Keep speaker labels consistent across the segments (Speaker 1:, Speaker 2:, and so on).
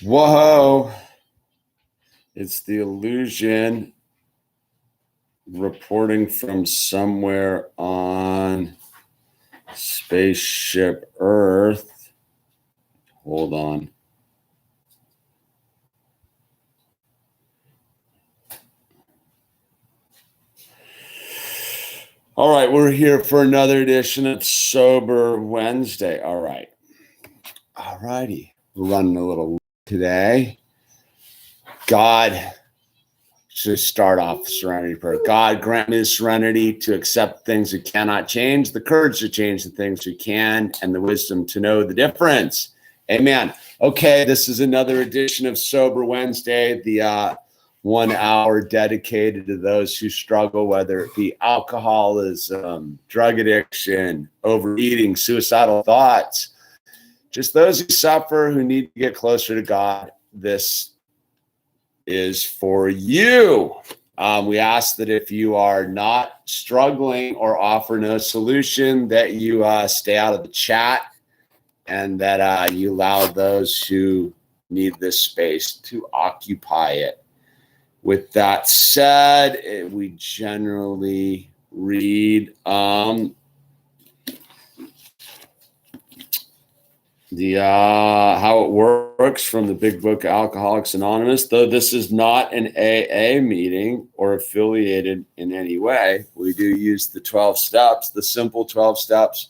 Speaker 1: Whoa. It's the illusion reporting from somewhere on spaceship Earth. Hold on. All right, we're here for another edition of Sober Wednesday. All right. All righty. We're running a little today. God, should start off with serenity prayer. God, grant me the serenity to accept things that cannot change, the courage to change the things we can, and the wisdom to know the difference. Amen. Okay, this is another edition of Sober Wednesday, the 1 hour dedicated to those who struggle, whether it be alcoholism, drug addiction, overeating, suicidal thoughts, just those who suffer, who need to get closer to God. This is for you. We ask that if you are not struggling or offer no solution, that you stay out of the chat and that you allow those who need this space to occupy it. With that said, we generally read how it works from the big book Alcoholics Anonymous. Though this is not an AA meeting or affiliated in any way, we do use the 12 steps, the simple 12 steps,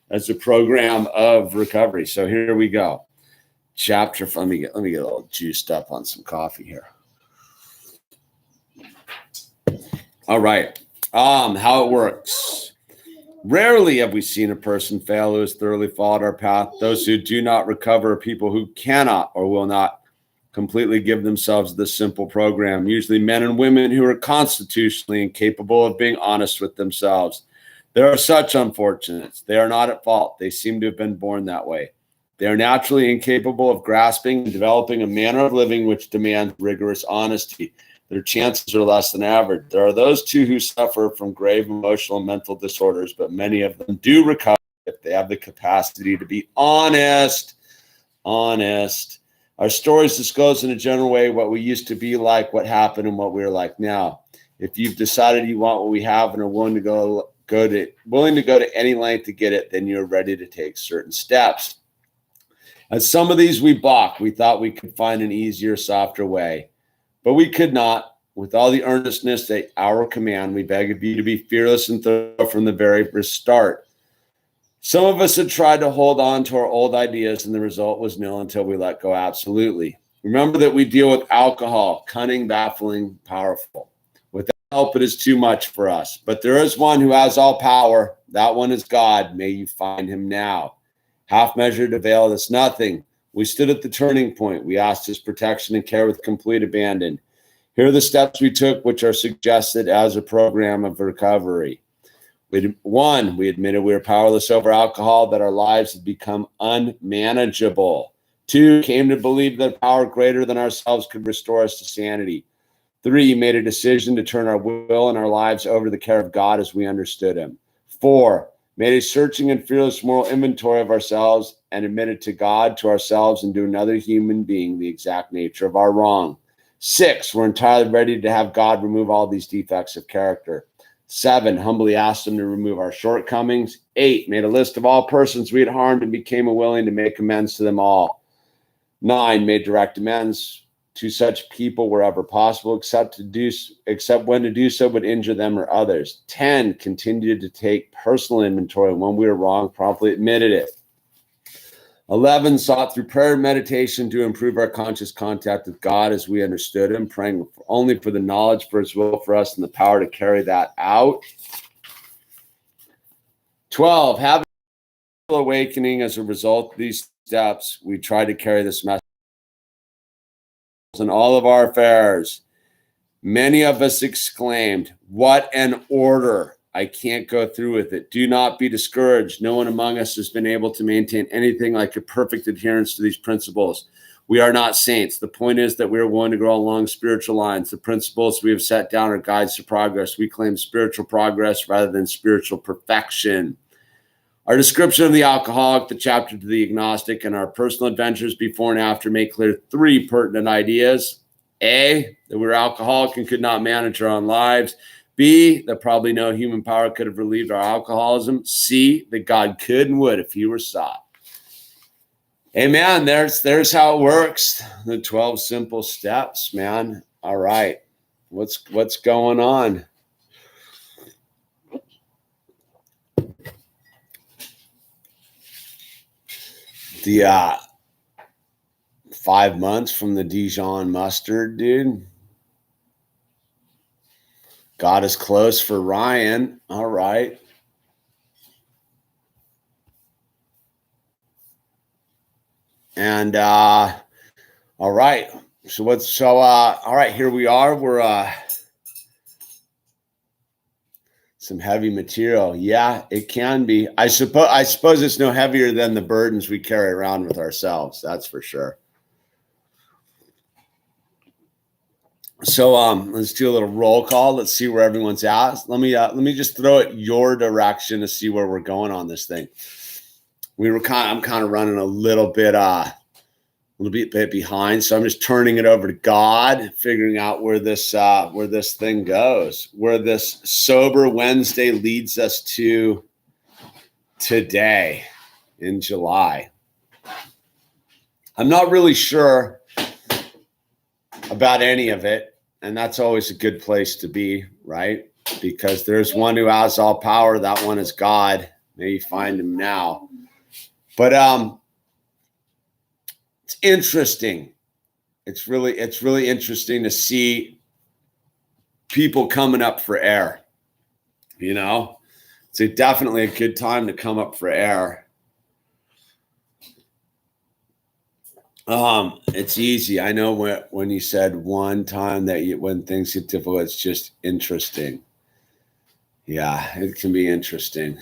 Speaker 1: as a program of recovery. So here we go. Chapter. Let me get a little juiced up on some coffee here. All right. How it works. Rarely have we seen a person fail who has thoroughly followed our path. Those who do not recover are people who cannot or will not completely give themselves this simple program. Usually men and women who are constitutionally incapable of being honest with themselves. There are such unfortunates. They are not at fault. They seem to have been born that way. They are naturally incapable of grasping and developing a manner of living which demands rigorous honesty. Their chances are less than average. There are those too who suffer from grave emotional and mental disorders, but many of them do recover if they have the capacity to be honest. Our stories disclose in a general way what we used to be like, what happened, and what we're like now. If you've decided you want what we have and are willing to go to any length to get it, then you're ready to take certain steps. And some of these we balked. We thought we could find an easier, softer way. But we could not. With all the earnestness at our command, we beg of you to be fearless and thorough from the very first start. Some of us had tried to hold on to our old ideas, and the result was nil until we let go absolutely. Remember that we deal with alcohol, cunning, baffling, powerful. Without help, it is too much for us. But there is one who has all power. That one is God. May you find him now. Half measured availed us nothing. We stood at the turning point. We asked his protection and care with complete abandon. Here are the steps we took, which are suggested as a program of recovery. One, we admitted we were powerless over alcohol, that our lives had become unmanageable. Two, came to believe that a power greater than ourselves could restore us to sanity. Three, made a decision to turn our will and our lives over to the care of God as we understood him. Four, made a searching and fearless moral inventory of ourselves and admitted to God, to ourselves, and to another human being the exact nature of our wrong. 6, we're entirely ready to have God remove all these defects of character. 7, humbly asked him to remove our shortcomings. 8, made a list of all persons we had harmed and became willing to make amends to them all. 9, made direct amends to such people wherever possible, except when to do so would injure them or others. 10, continued to take personal inventory, and when we were wrong, promptly admitted it. 11, sought through prayer and meditation to improve our conscious contact with God as we understood him, praying only for the knowledge for his will for us and the power to carry that out. 12, having awakening as a result of these steps, we try to carry this message in all of our affairs. Many of us exclaimed, "What an order! I can't go through with it." Do not be discouraged. No one among us has been able to maintain anything like a perfect adherence to these principles. We are not saints. The point is that we are willing to grow along spiritual lines. The principles we have set down are guides to progress. We claim spiritual progress rather than spiritual perfection. Our description of the alcoholic, the chapter to the agnostic, and our personal adventures before and after make clear 3 pertinent ideas. A, that we're alcoholic and could not manage our own lives. B, that probably no human power could have relieved our alcoholism. C, that God could and would if he were sought. Hey, man, there's how it works. The 12 simple steps, man. All right. What's going on? The 5 months from the Dijon mustard, dude. God is close for Ryan. All right. And all right. All right, here we are. We're some heavy material. Yeah, it can be. I suppose it's no heavier than the burdens we carry around with ourselves. That's for sure. So let's do a little roll call. Let's see where everyone's at. Let me just throw it your direction to see where we're going on this thing. I'm kind of running a little bit behind, so I'm just turning it over to God, figuring out where this thing goes, where this Sober Wednesday leads us to today in July. I'm not really sure about any of it, and that's always a good place to be, right? Because there's one who has all power. That one is God. May you find him now. But it's interesting. It's really interesting to see people coming up for air. You know, it's definitely a good time to come up for air. It's easy. I know when you said one time that when things get difficult, it's just interesting. Yeah, it can be interesting.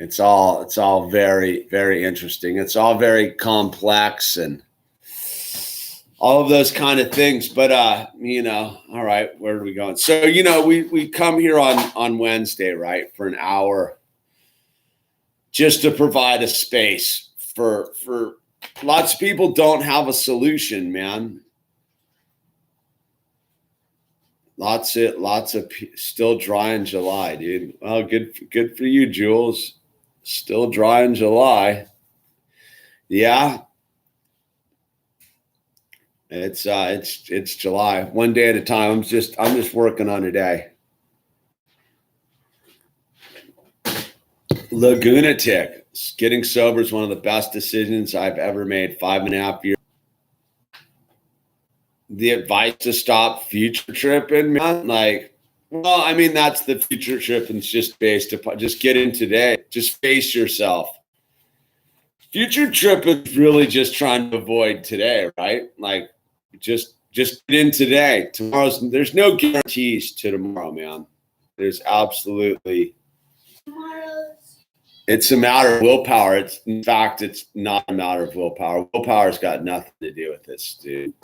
Speaker 1: It's all very, very interesting. It's all very complex and all of those kind of things. But all right, where are we going? So, we come here on Wednesday, right, for an hour just to provide a space for lots of people don't have a solution, man. Lots of still dry in July, dude. Well, good for you, Jules. Still dry in July. Yeah. It's July, one day at a time. I'm just working on a day. Lagunatic. Getting sober is one of the best decisions I've ever made. 5.5 years. The advice to stop future tripping, man. That's the future tripping. It's just based upon just get in today. Just face yourself. Future tripping is really just trying to avoid today, right? Like just get in today. There's no guarantees to tomorrow, man. There's absolutely. It's a matter of willpower. In fact, it's not a matter of willpower. Willpower's got nothing to do with this, dude.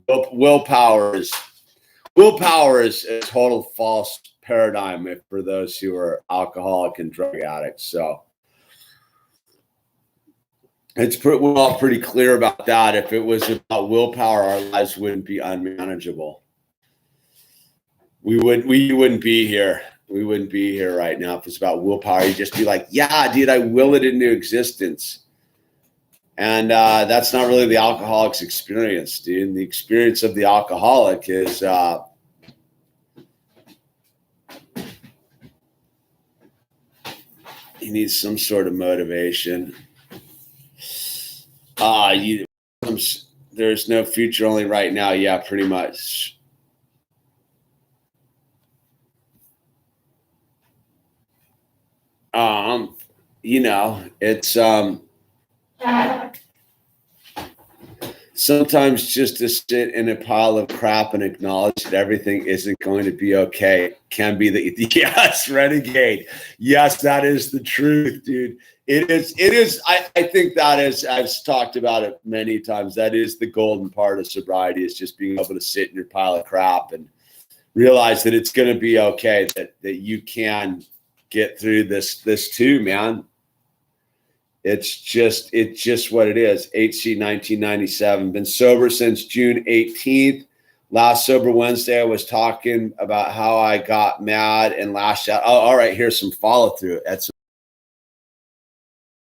Speaker 1: Willpower is a total false paradigm for those who are alcoholic and drug addicts. So we're all pretty clear about that. If it was about willpower, our lives wouldn't be unmanageable. We wouldn't be here. We wouldn't be here right now if it's about willpower. You'd just be like, yeah, dude, I will it into existence. And that's not really the alcoholic's experience, dude. The experience of the alcoholic is he needs some sort of motivation. There's no future, only right now. Yeah, pretty much. It's sometimes just to sit in a pile of crap and acknowledge that everything isn't going to be okay can be yes, renegade. Yes, that is the truth, dude. It is. I think that is, I've talked about it many times. That is the golden part of sobriety, is just being able to sit in your pile of crap and realize that it's going to be okay, that you can get through this too, man. It's just what it is. HC 1997. Been sober since June 18th. Last Sober Wednesday, I was talking about how I got mad and lashed out. Oh, all right. Here's some follow through.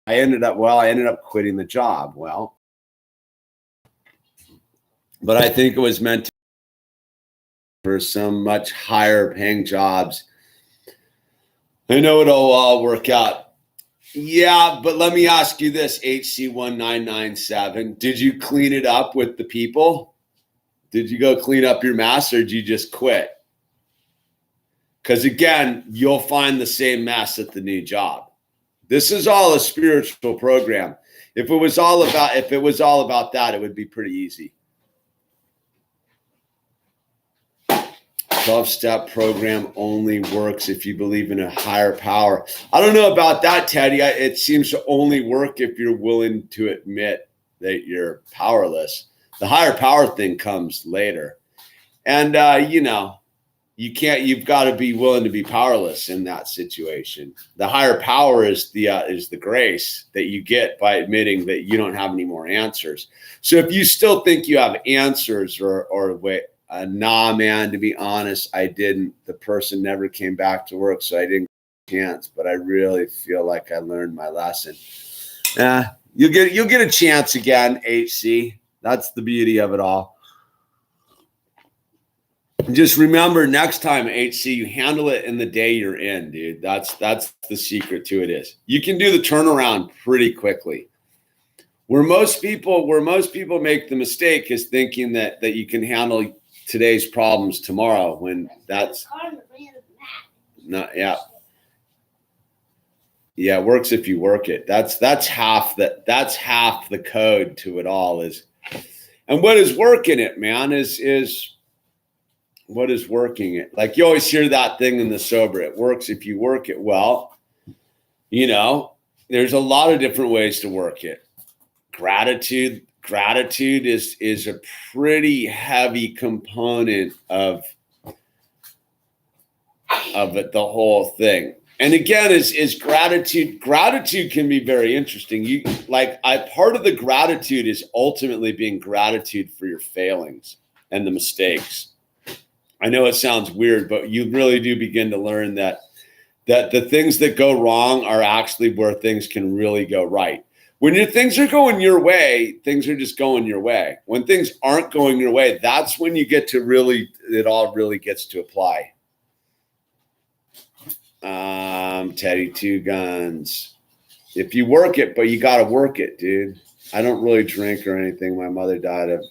Speaker 1: I ended up quitting the job. Well, but I think it was meant for some much higher paying jobs. I know it'll all work out. Yeah, but let me ask you this, HC1997. Did you clean it up with the people? Did you go clean up your mess, or did you just quit? Because again, you'll find the same mess at the new job. This is all a spiritual program. If it was all about that, it would be pretty easy. 12-step program only works if you believe in a higher power. I don't know about that, Teddy. It seems to only work if you're willing to admit that you're powerless. The higher power thing comes later. And, you've got to be willing to be powerless in that situation. The higher power is the grace that you get by admitting that you don't have any more answers. So if you still think you have answers or wait, nah, man, to be honest, I didn't. The person never came back to work, so I didn't get a chance, but I really feel like I learned my lesson. You'll get a chance again, HC. That's the beauty of it all. Just remember, next time, HC, you handle it in the day you're in, dude. That's the secret to it is. You can do the turnaround pretty quickly. Where most people make the mistake is thinking that you can handle today's problems tomorrow, when that's not, yeah, it works if you work it. That's half the code to it all is. And what is working it, man, is what is working it? Like you always hear that thing in the sober, it works if you work it. Well, there's a lot of different ways to work it. Gratitude is a pretty heavy component of it, the whole thing. And again, is gratitude can be very interesting. Part of the gratitude is ultimately being gratitude for your failings and the mistakes. I know it sounds weird, but you really do begin to learn that the things that go wrong are actually where things can really go right. When things are going your way, things are just going your way. When things aren't going your way, that's when you get to it all really gets to apply. Teddy Two Guns. If you work it, but you got to work it, dude. I don't really drink or anything. My mother died of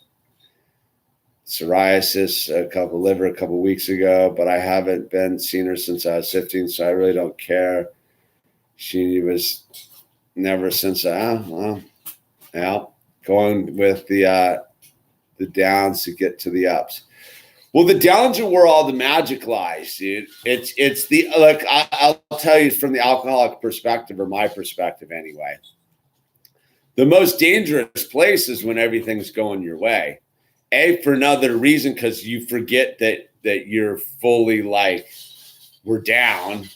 Speaker 1: psoriasis, liver a couple weeks ago, but I haven't been seen her since I was 15, so I really don't care. She was never since going with the downs to get to the ups. Well, the downs are where all the magic lies, dude. I'll tell you from the alcoholic perspective, or my perspective anyway. The most dangerous place is when everything's going your way. A, for another reason, because you forget that you're fully we're down.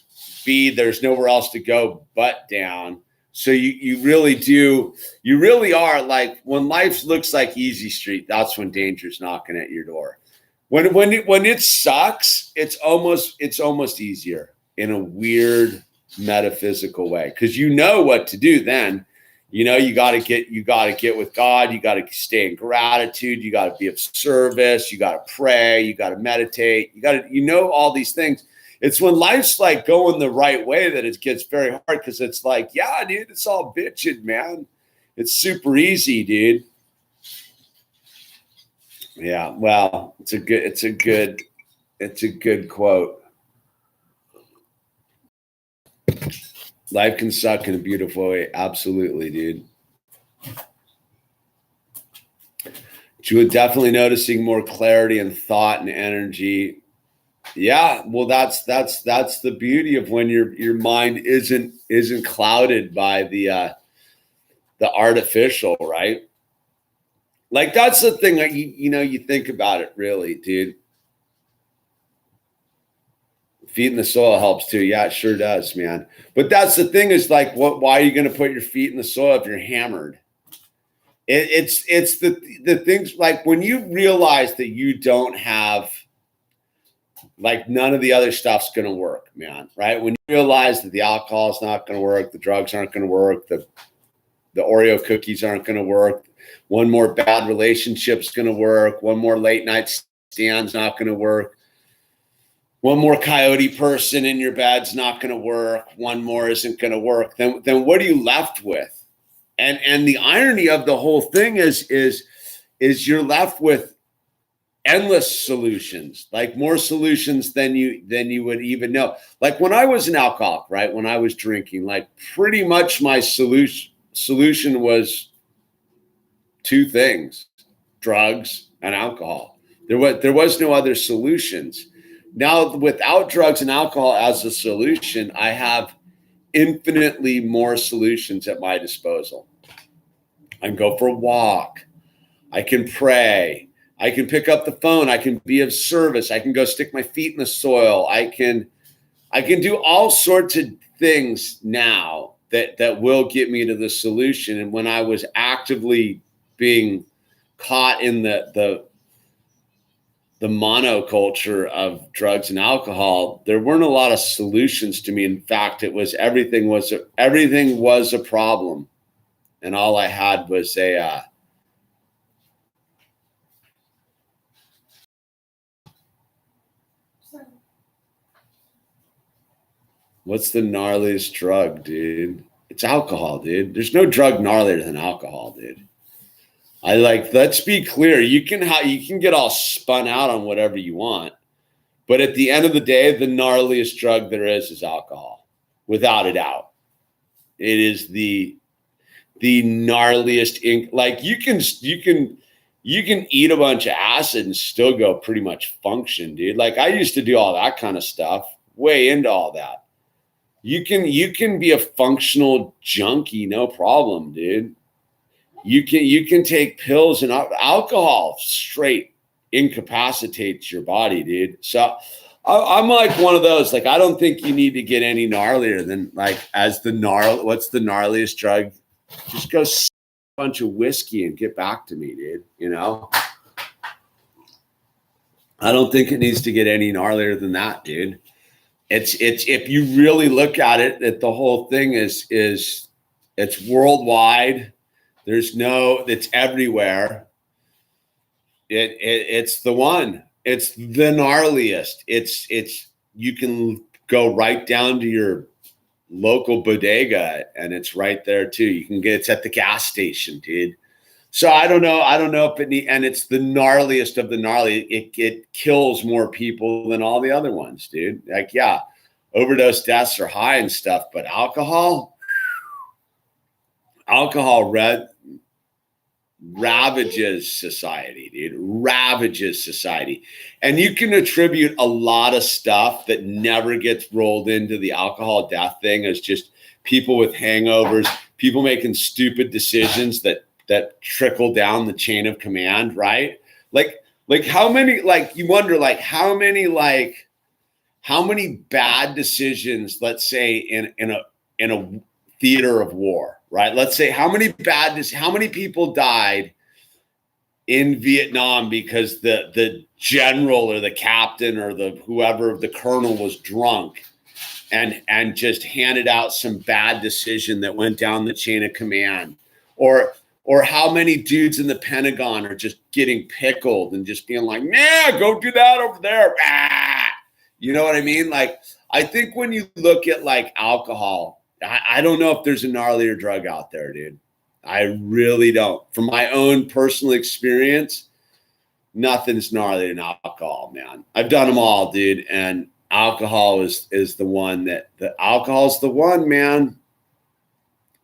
Speaker 1: B, there's nowhere else to go but down. So you really are like, when life looks like easy street, that's when danger's knocking at your door. When it sucks, it's almost easier in a weird metaphysical way, because you know what to do then. You got to get with God. You got to stay in gratitude. You got to be of service. You got to pray. You got to meditate. All these things. It's when life's like going the right way that it gets very hard, because it's like, yeah, dude, it's all bitching, man. It's super easy, dude. Yeah, well, it's a good quote. Life can suck in a beautiful way. Absolutely, dude. You're definitely noticing more clarity and thought and energy. Yeah, well, that's the beauty of when your mind isn't clouded by the artificial, right? Like, that's the thing that you think about it, really, dude. Feet in the soil helps too. Yeah, it sure does, man. But that's the thing is like, why are you going to put your feet in the soil if you're hammered? It's the things like when you realize that you don't have, like, none of the other stuff's going to work, man. Right? When you realize that the alcohol is not going to work, the drugs aren't going to work, the Oreo cookies aren't going to work, one more bad relationship's going to work, one more late night stand's not going to work, one more coyote person in your bed's not going to work, one more isn't going to work, then what are you left with? And the irony of the whole thing is you're left with endless solutions, like more solutions than you would even know. Like when I was an alcoholic, right? When I was drinking, like pretty much my solution was two things: drugs and alcohol. There was no other solutions. Now, without drugs and alcohol as a solution, I have infinitely more solutions at my disposal. I can go for a walk. I can pray. I can pick up the phone. I can be of service. I can go stick my feet in the soil. I can do all sorts of things now that will get me to the solution. And when I was actively being caught in the monoculture of drugs and alcohol, there weren't a lot of solutions to me. In fact, everything was a problem, and all I had was what's the gnarliest drug, dude? It's alcohol, dude. There's no drug gnarlier than alcohol, dude. Let's be clear. You can get all spun out on whatever you want, but at the end of the day, the gnarliest drug there is alcohol, without a doubt. It is the gnarliest. Like you can eat a bunch of acid and still go pretty much function, dude. Like I used to do all that kind of stuff, way into all that. You can be a functional junkie, no problem, dude. You can take pills, and alcohol straight incapacitates your body, dude. So I'm like one of those. Like I don't think you need to get any gnarlier than like what's the gnarliest drug? Just go a bunch of whiskey and get back to me, dude. You know, I don't think it needs to get any gnarlier than that, dude. It's if you really look at it, that the whole thing is it's worldwide. It's everywhere. It's the one. It's the gnarliest. You can go right down to your local bodega and it's right there too. It's at the gas station, dude. So I don't know if and it's the gnarliest of the gnarly. It kills more people than all the other ones, dude. Like, yeah, overdose deaths are high and stuff, but alcohol ravages society, dude. Ravages society. And you can attribute a lot of stuff that never gets rolled into the alcohol death thing as just people with hangovers, people making stupid decisions that trickle down the chain of command, right? Like how many, like you wonder, like how many bad decisions, let's say in a theater of war, right? Let's say how many people died in Vietnam because the general or the captain or the whoever, the colonel was drunk and just handed out some bad decision that went down the chain of command, or how many dudes in the Pentagon are just getting pickled and just being like, nah, go do that over there. Ah! You know what I mean? Like, I think when you look at like alcohol, I don't know if there's a gnarlier drug out there, dude. I really don't. From my own personal experience, nothing's gnarlier than alcohol, man. I've done them all, dude. And alcohol is the one alcohol's the one, man,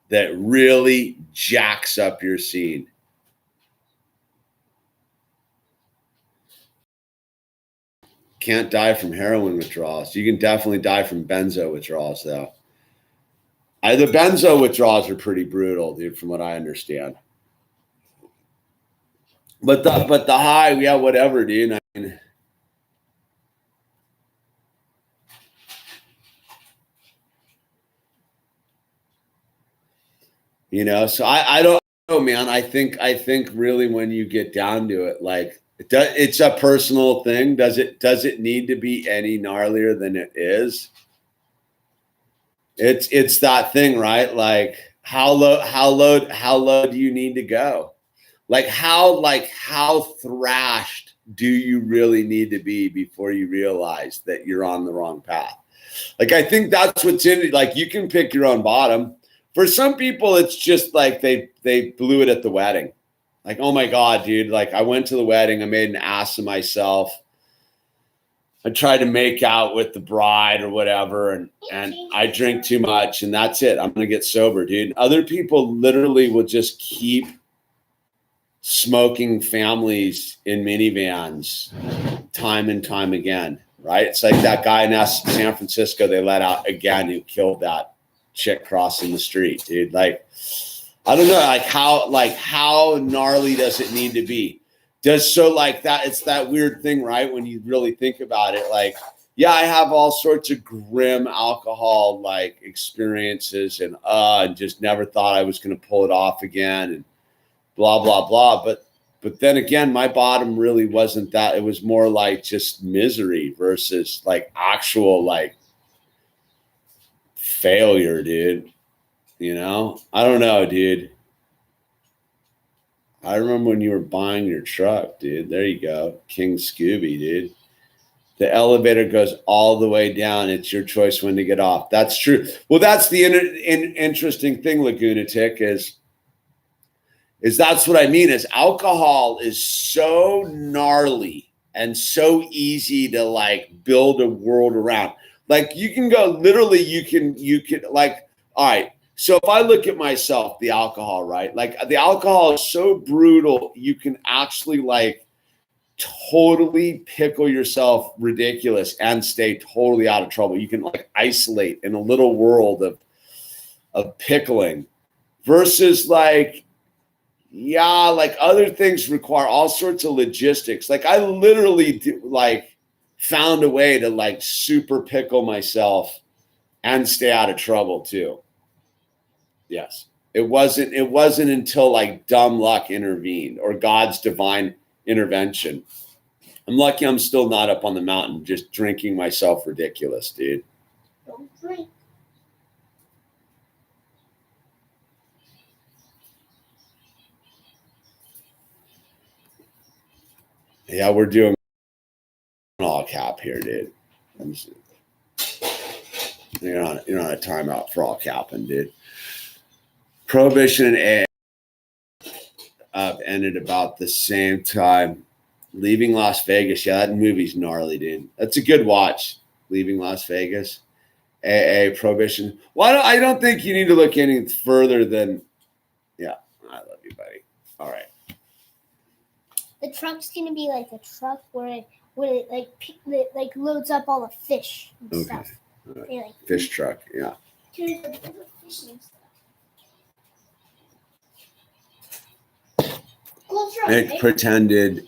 Speaker 1: that really jacks up your scene. Can't die from heroin withdrawals. You can definitely die from benzo withdrawals, though. The benzo withdrawals are pretty brutal, dude, from what I understand. But the high, yeah, whatever, dude. I mean, You know, so I don't know, man. I think really when you get down to it, like it's a personal thing. Does it need to be any gnarlier than it is? It's that thing, right? Like how low do you need to go? Like how thrashed do you really need to be before you realize that you're on the wrong path? Like I think that's what's in it. Like you can pick your own bottom. For some people, it's just like they blew it at the wedding. Like, oh my God, dude. Like I went to the wedding, I made an ass of myself. I tried to make out with the bride or whatever, and I drink too much, and that's it. I'm gonna get sober, dude. Other people literally will just keep smoking families in minivans time and time again, right? It's like that guy in San Francisco they let out again who killed that chick crossing the street, dude. Like, I don't know, like how gnarly does it need to be? Like that, it's that weird thing, right? When you really think about it, like, yeah, I have all sorts of grim alcohol like experiences and just never thought I was going to pull it off again and blah, blah, blah. But then again, my bottom really wasn't that. It was more like just misery versus like actual like failure, dude. You know, I don't know, dude. I remember when you were buying your truck, dude. There you go. King Scooby, dude. The elevator goes all the way down. It's your choice when to get off. That's true. Well, that's the interesting thing, Lagunatic, is that's what I mean is alcohol is so gnarly and so easy to like build a world around. Like you can go literally, you can like, all right. So if I look at myself, the alcohol, right? Like the alcohol is so brutal, you can actually like totally pickle yourself ridiculous and stay totally out of trouble. You can like isolate in a little world of pickling versus like, yeah, like other things require all sorts of logistics. Like I literally found a way to like super pickle myself and stay out of trouble too. Yes. It wasn't until like dumb luck intervened or God's divine intervention. I'm lucky I'm still not up on the mountain just drinking myself ridiculous, dude.
Speaker 2: Don't drink.
Speaker 1: Yeah, we're doing all cap here, dude. You're on a timeout for all capping, dude. Prohibition and ended about the same time. Leaving Las Vegas. Yeah, that movie's gnarly, dude. That's a good watch. Leaving Las Vegas. AA Prohibition. Well, I don't think you need to look any further than. Yeah, I love you, buddy. All right.
Speaker 2: The truck's gonna be like a truck where it like loads up all the fish and stuff.
Speaker 1: Right. Like, fish truck, yeah.
Speaker 2: Cool truck,
Speaker 1: it
Speaker 2: right?
Speaker 1: pretended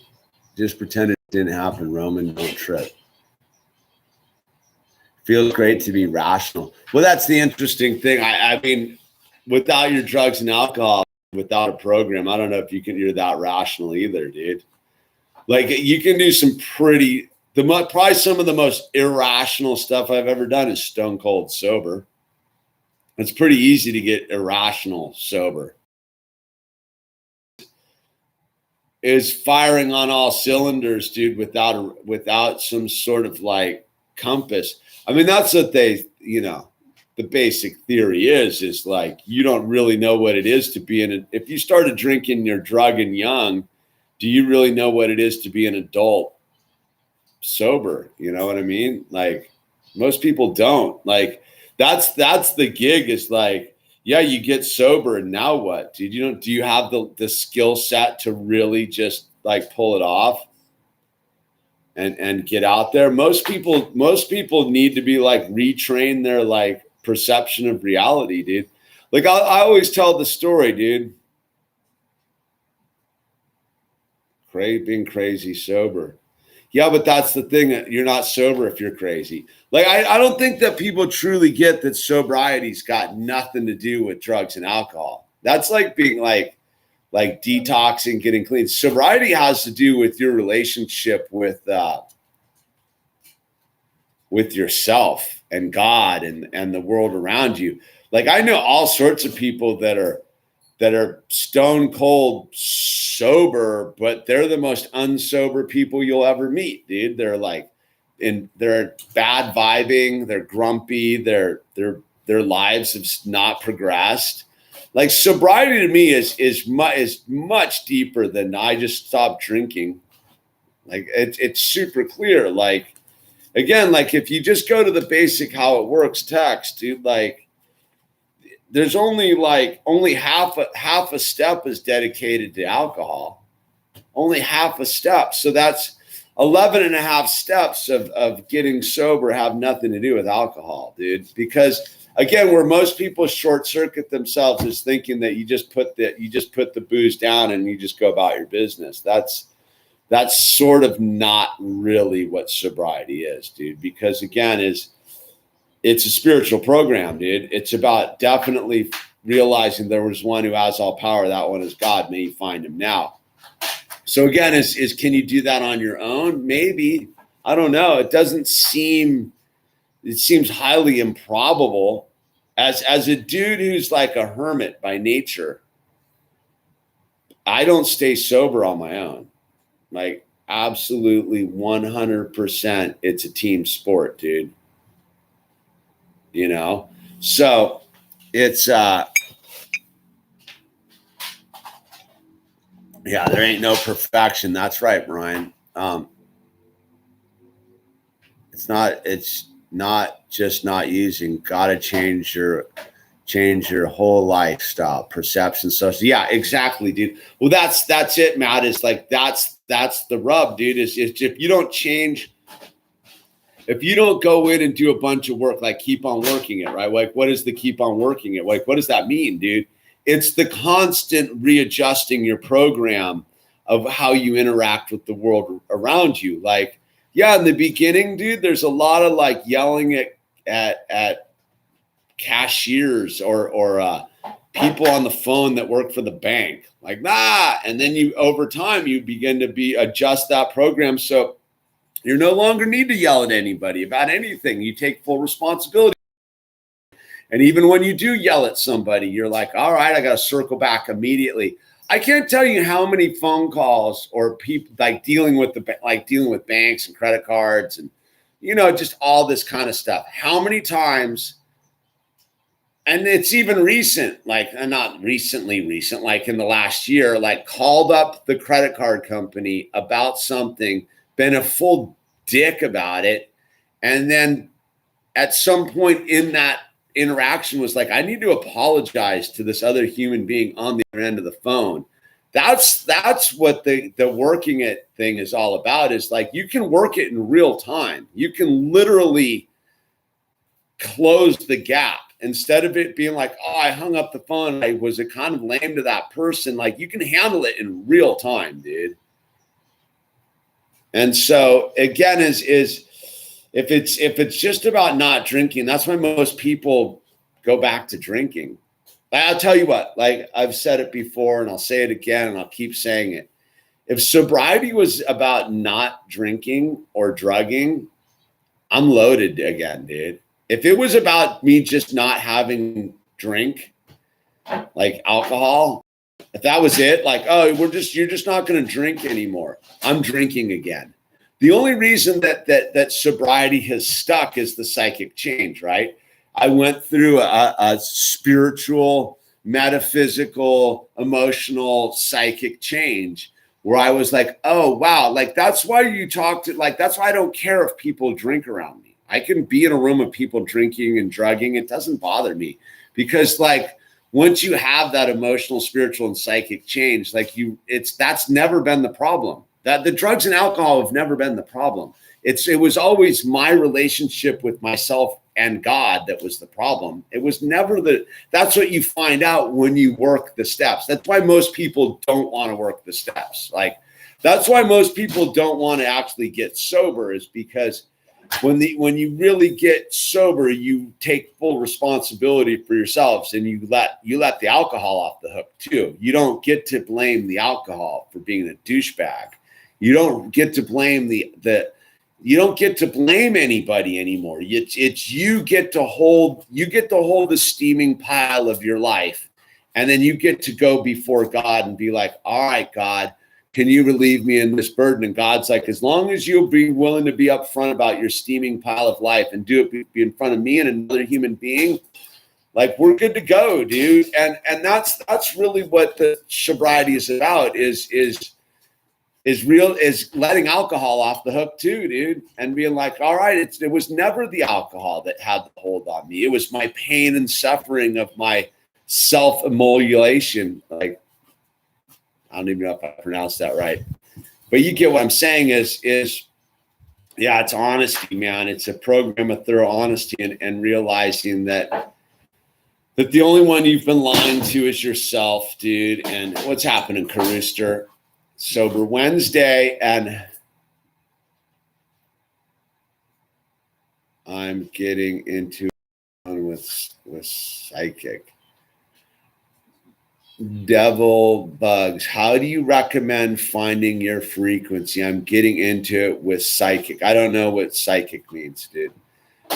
Speaker 1: it didn't happen. Roman, don't trip. Feels great to be rational. Well, that's the interesting thing. I mean, without your drugs and alcohol, without a program, I don't know if you're that rational either, dude. Like you can do some probably some of the most irrational stuff I've ever done is stone cold sober. It's pretty easy to get irrational sober. Is firing on all cylinders, dude, without some sort of like compass. I mean, that's what they, the basic theory is like, you don't really know what it is to be if you started drinking your drug and young, do you really know what it is to be an adult sober? You know what I mean? Like most people don't. Like that's the gig is like, yeah, you get sober and now what? Do you have the skill set to really just like pull it off and get out there? Most people need to be like retrain their like perception of reality, dude. Like I always tell the story, dude. Being crazy sober. Yeah, but that's the thing, that you're not sober if you're crazy. Like I don't think that people truly get that sobriety's got nothing to do with drugs and alcohol. That's like being like detoxing, getting clean. Sobriety has to do with your relationship with yourself and God and the world around you. Like I know all sorts of people that are stone cold sober, but they're the most unsober people you'll ever meet, dude. They're like they're bad vibing, they're grumpy, their lives have not progressed. Like sobriety to me is much deeper than I just stopped drinking. Like it's super clear. Like again, like if you just go to the basic how it works text, dude, like there's only half a step is dedicated to alcohol. Only half a step. So that's 11 and a half steps of getting sober have nothing to do with alcohol, dude. Because again, where most people short circuit themselves is thinking that you just put the booze down and you just go about your business. That's sort of not really what sobriety is, dude. Because again, it's a spiritual program, dude. It's about definitely realizing there was one who has all power. That one is God. May you find him now. So again, is can you do that on your own? Maybe. I don't know. It seems highly improbable. As a dude who's like a hermit by nature, I don't stay sober on my own. Like absolutely 100%. It's a team sport, dude. You know? So it's yeah, there ain't no perfection. That's right, Brian. It's not just not using. Gotta change your whole lifestyle, perception. So yeah, exactly, dude. Well, that's it, Matt. Is like that's the rub, dude. Is if you don't change, if you don't go in and do a bunch of work, like keep on working it, right? Like what is the keep on working it? Like what does that mean, dude? It's the constant readjusting your program of how you interact with the world around you. Like, yeah, in the beginning, dude, there's a lot of like yelling at cashiers or people on the phone that work for the bank, like and then you over time you begin to adjust that program so you no longer need to yell at anybody about anything. You take full responsibility. And even when you do yell at somebody, you're like, all right, I got to circle back immediately. I can't tell you how many phone calls or people like dealing with banks and credit cards and, just all this kind of stuff. How many times, and it's even recent, like not recent, like in the last year, like called up the credit card company about something, been a full dick about it. And then at some point in that interaction was like, I need to apologize to this other human being on the other end of the phone. That's what the working it thing is all about, is like you can work it in real time. You can literally close the gap instead of it being like, oh, I hung up the phone. I was kind of lame to that person. Like you can handle it in real time, dude. And so again, if it's just about not drinking, that's why most people go back to drinking. I'll tell you what, like I've said it before and I'll say it again and I'll keep saying it. If sobriety was about not drinking or drugging, I'm loaded again, dude. If it was about me just not having drink, like alcohol, if that was it, like, oh, you're just not going to drink anymore. I'm drinking again. The only reason that sobriety has stuck is the psychic change, right? I went through a spiritual, metaphysical, emotional, psychic change where I was like, oh, wow. Like, that's why that's why I don't care if people drink around me. I can be in a room of people drinking and drugging. It doesn't bother me because like, once you have that emotional, spiritual, and psychic change, like that's never been the problem. That the drugs and alcohol have never been the problem. It was always my relationship with myself and God that was the problem. It was never that's what you find out when you work the steps. That's why most people don't want to work the steps. Like that's why most people don't want to actually get sober, is because when you really get sober, you take full responsibility for yourselves, and you let the alcohol off the hook too. You don't get to blame the alcohol for being a douchebag. You don't get to blame you don't get to blame anybody anymore. It's you get to hold the steaming pile of your life, and then you get to go before God and be like, all right, God, can you relieve me in this burden? And God's like, as long as you'll be willing to be upfront about your steaming pile of life and do it be in front of me and another human being, like, we're good to go, dude. And that's really what the sobriety is about, is letting alcohol off the hook too, dude, and being like, all right, it was never the alcohol that had the hold on me. It was my pain and suffering of my self-immolation. Like, I don't even know if I pronounced that right, but you get what I'm saying is yeah, it's honesty, man. It's a program of thorough honesty and realizing that the only one you've been lying to is yourself, dude. And what's happening, Carooster? Sober Wednesday, and I'm getting into with psychic. Devil bugs. How do you recommend finding your frequency? I'm getting into it with psychic. I don't know what psychic means, dude.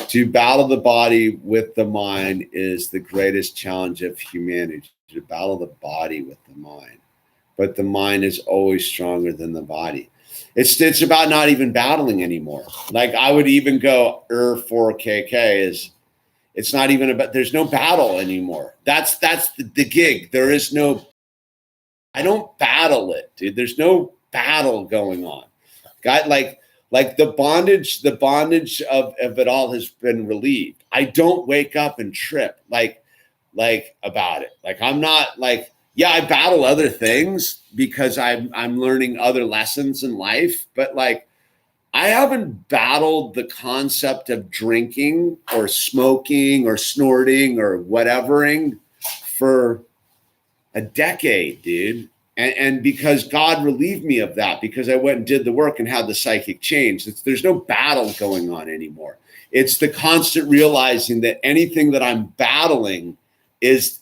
Speaker 1: To battle the body with the mind is the greatest challenge of humanity. To battle the body with the mind. But the mind is always stronger than the body. It's about not even battling anymore. Like, I would even go 4KK is, it's not even about, there's no battle anymore. That's the gig. There is no, I don't battle it, dude. There's no battle going on. God, like the bondage of it all has been relieved. I don't wake up and trip like about it. Like, I'm not like, yeah, I battle other things because I'm learning other lessons in life, but like, I haven't battled the concept of drinking or smoking or snorting or whatevering for a decade, dude. And because God relieved me of that, because I went and did the work and had the psychic change. There's no battle going on anymore. It's the constant realizing that anything that I'm battling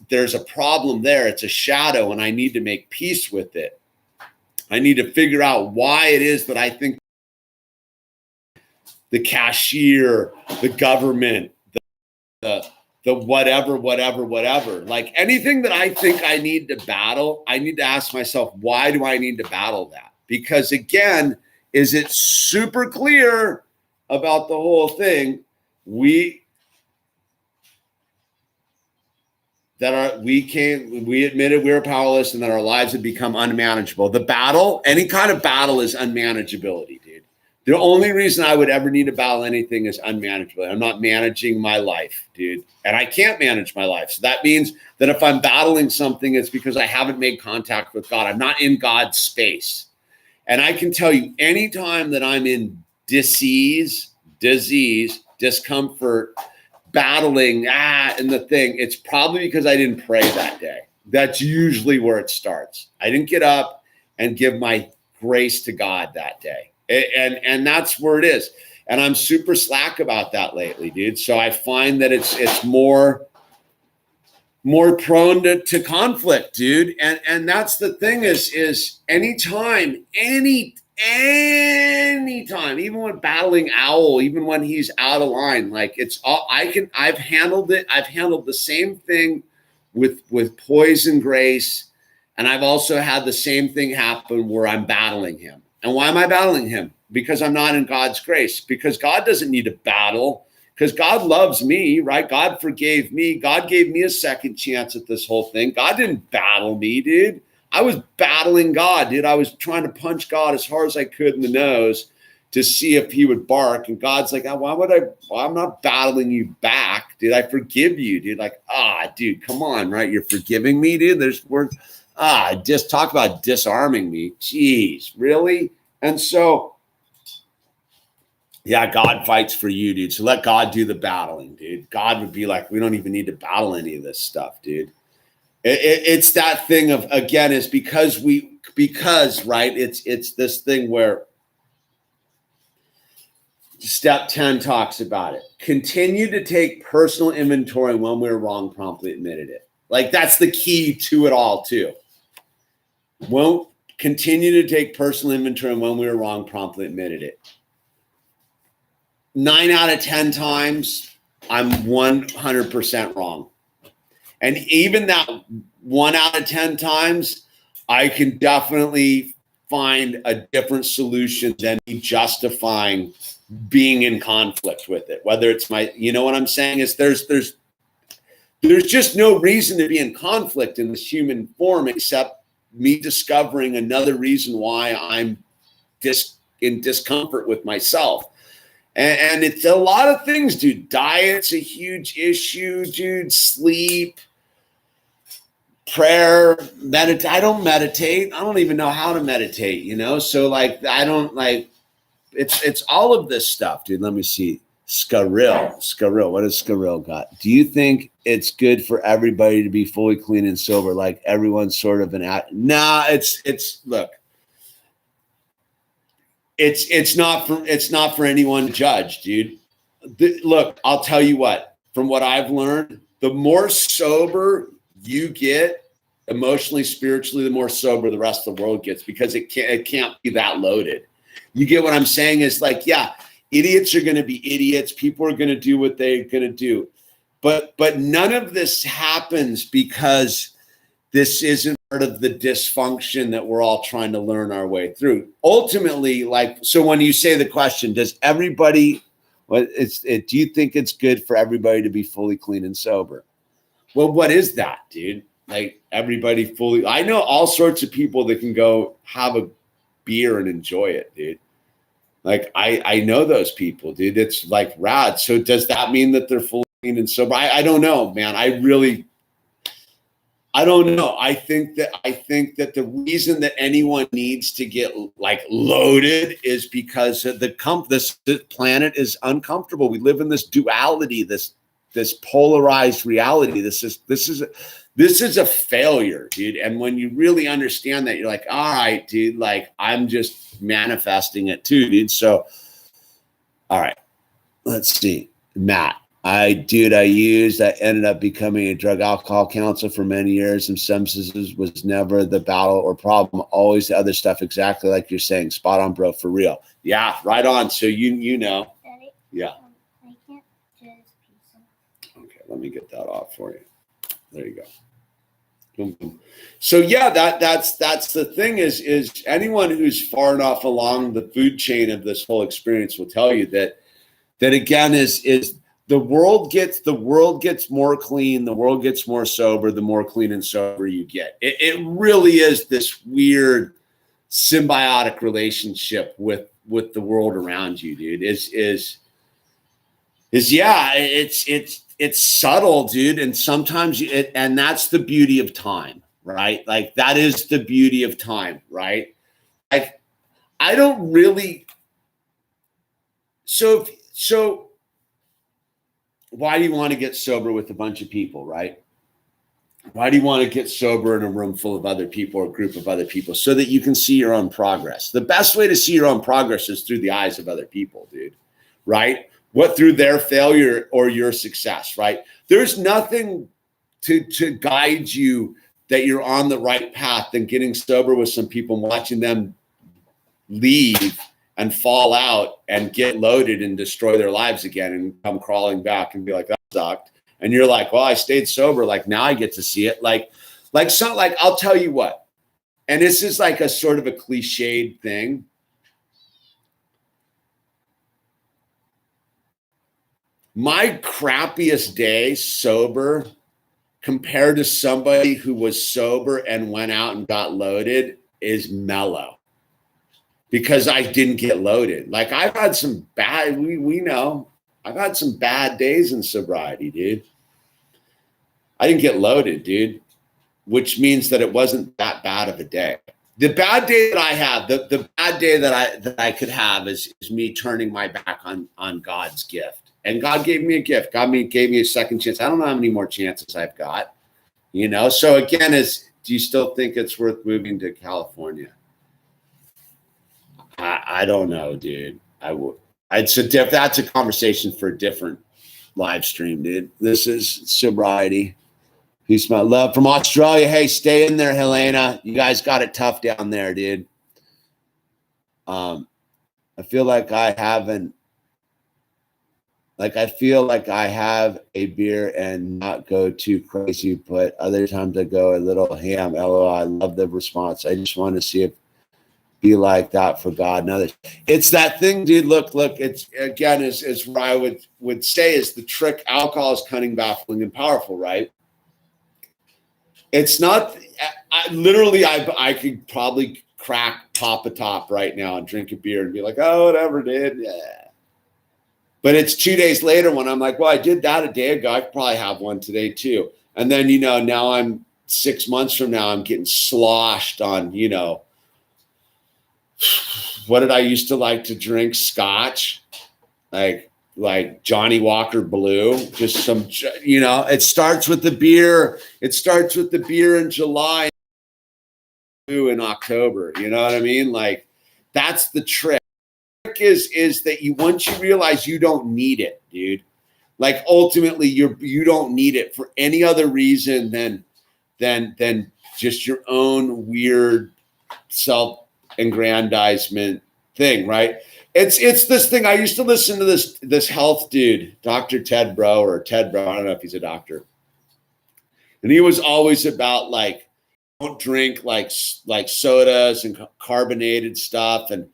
Speaker 1: there's a problem there. It's a shadow, and I need to make peace with it. I need to figure out why it is that I think the cashier, the government, the whatever, like anything that I think I need to battle, I need to ask myself, why do I need to battle that? Because again, is it super clear about the whole thing? We admitted we were powerless and that our lives had become unmanageable. The battle, any kind of battle, is unmanageability, dude. The only reason I would ever need to battle anything is unmanageability. I'm not managing my life, dude. And I can't manage my life. So that means that if I'm battling something, it's because I haven't made contact with God. I'm not in God's space. And I can tell you, anytime that I'm in disease, discomfort, battling, and the thing, it's probably because I didn't pray that day. That's usually where it starts. I didn't get up and give my grace to God that day. And that's where it is. And I'm super slack about that lately, dude. So I find that it's more prone to conflict, dude. And that's the thing is anytime, even when battling Owl, even when he's out of line, like it's all I've handled it. I've handled the same thing with Poise and Grace. And I've also had the same thing happen where I'm battling him. And why am I battling him? Because I'm not in God's grace, because God doesn't need to battle, because God loves me, right? God forgave me. God gave me a second chance at this whole thing. God didn't battle me, dude. I was battling God, dude. I was trying to punch God as hard as I could in the nose to see if he would bark. And God's like, I'm not battling you back, dude. I forgive you, dude. Like, dude, come on, right? You're forgiving me, dude. Just talk about disarming me. Jeez, really? And so, yeah, God fights for you, dude. So let God do the battling, dude. God would be like, we don't even need to battle any of this stuff, dude. It's that thing of, again, is because right, it's this thing where Step 10 talks about it. Continue to take personal inventory. When we were wrong, promptly admitted it. Like, that's the key to it all, too. Won't continue to take personal inventory. And when we were wrong, promptly admitted it. 9 out of 10 times, I'm 100% wrong. And even that 1 out of 10 times, I can definitely find a different solution than me justifying being in conflict with it. Whether it's you know what I'm saying is there's just no reason to be in conflict in this human form except me discovering another reason why I'm in discomfort with myself. And it's a lot of things, dude. Diet's a huge issue, dude. Sleep, prayer, meditate. I don't meditate. I don't even know how to meditate, you know? So like, I don't like, it's all of this stuff, dude. Let me see. Scaril. What has Scaril got? Do you think it's good for everybody to be fully clean and sober? Like everyone's sort of nah, look, it's not for anyone to judge, dude. Look, I'll tell you what, from what I've learned, the more sober you get emotionally, spiritually, the more sober the rest of the world gets, because it can't be that loaded. You get what I'm saying? Is like, yeah, idiots are going to be idiots. People are going to do what they're going to do. But none of this happens because this isn't part of the dysfunction that we're all trying to learn our way through. Ultimately, like, so when you say the question, does everybody, do you think it's good for everybody to be fully clean and sober? Well, what is that, dude? Like everybody fully, I know all sorts of people that can go have a beer and enjoy it, dude. Like I know those people, dude. It's like rad. So does that mean that they're fully clean and sober? I don't know, man. I don't know. I think that the reason that anyone needs to get like loaded is because this planet is uncomfortable. We live in this duality, this polarized reality. This is a failure, dude. And when you really understand that, you're like, all right, dude, like I'm just manifesting it too, dude. So, all right, let's see, Matt. I ended up becoming a drug alcohol counselor for many years, and substances was never the battle or problem, always the other stuff, exactly like you're saying. Spot on, bro, for real. Yeah, right on. So you know.
Speaker 2: Daddy,
Speaker 1: yeah.
Speaker 2: I can't just pizza.
Speaker 1: Okay, let me get that off for you. There you go. Boom, boom. So yeah, that's the thing is anyone who's far enough along the food chain of this whole experience will tell you that again is the world gets more clean, the world gets more sober, the more clean and sober you get. It really is this weird symbiotic relationship with the world around you, dude. It's subtle, dude. And sometimes and that's the beauty of time, right? Like that is the beauty of time, right? Like I don't really. So why do you want to get sober with a bunch of people, right? Why do you want to get sober in a room full of other people or a group of other people? So that you can see your own progress. The best way to see your own progress is through the eyes of other people, dude, right? What through their failure or your success, right? There's nothing to guide you that you're on the right path than getting sober with some people and watching them leave and fall out and get loaded and destroy their lives again and come crawling back and be like, that sucked. And you're like, well, I stayed sober. Like now I get to see it. Like I'll tell you what, and this is like a sort of a cliched thing. My crappiest day sober compared to somebody who was sober and went out and got loaded is mellow. Because I didn't get loaded. Like I've had some bad, we know, I've had some bad days in sobriety, dude. I didn't get loaded, dude, which means that it wasn't that bad of a day. The bad day that I have, the bad day that I could have is me turning my back on God's gift. And God gave me a gift. God gave me a second chance. I don't know how many more chances I've got, you know? So again, do you still think it's worth moving to California? I don't know, dude. I That's a conversation for a different live stream, dude. This is sobriety. Peace, my love from Australia. Hey, stay in there, Helena. You guys got it tough down there, dude. I feel like I feel like I have a beer and not go too crazy, but other times I go a little ham. LOL. I love the response. I just want to see it be like that for God and others. It's that thing, dude. Look, it's again is where I would say is the trick. Alcohol is cunning, baffling, and powerful, right? It's not I could probably pop a top right now and drink a beer and be like, oh, whatever, dude. Yeah. But it's 2 days later when I'm like, well, I did that a day ago. I could probably have one today too. And then, now I'm 6 months from now, I'm getting sloshed on, what did I used to like to drink? Scotch, like Johnny Walker Blue, just some, it starts with the beer. It starts with the beer in July, in October. You know what I mean? Like, that's the trick. Is that once you realize you don't need it, dude, like ultimately you don't need it for any other reason than just your own weird self-aggrandizement thing, right? It's this thing. I used to listen to this health dude, Dr. Ted Bro. I don't know if he's a doctor, and he was always about like, don't drink like sodas and carbonated stuff, and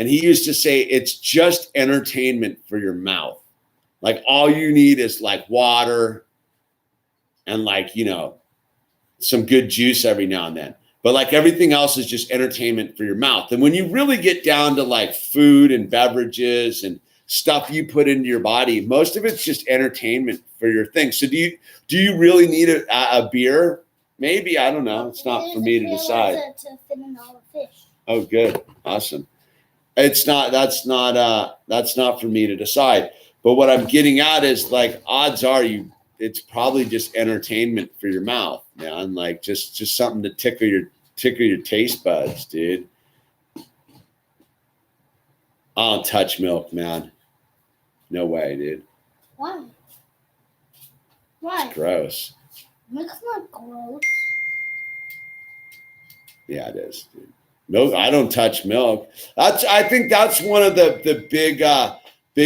Speaker 1: he used to say it's just entertainment for your mouth. Like all you need is like water and like, some good juice every now and then. But like everything else is just entertainment for your mouth. And when you really get down to like food and beverages and stuff you put into your body, most of it's just entertainment for your thing. So do you really need a beer? Maybe, I don't know. It's not for me to decide.
Speaker 2: To fit in all the fish.
Speaker 1: Oh, good. Awesome. That's not for me to decide. But what I'm getting at is like, odds are it's probably just entertainment for your mouth, man. Like just something to tickle your taste buds, dude. I don't touch milk, man. No way, dude.
Speaker 2: Why?
Speaker 1: It's gross.
Speaker 2: Milk's not gross.
Speaker 1: Yeah, it is, dude. Milk, I don't touch milk. I think that's one of the big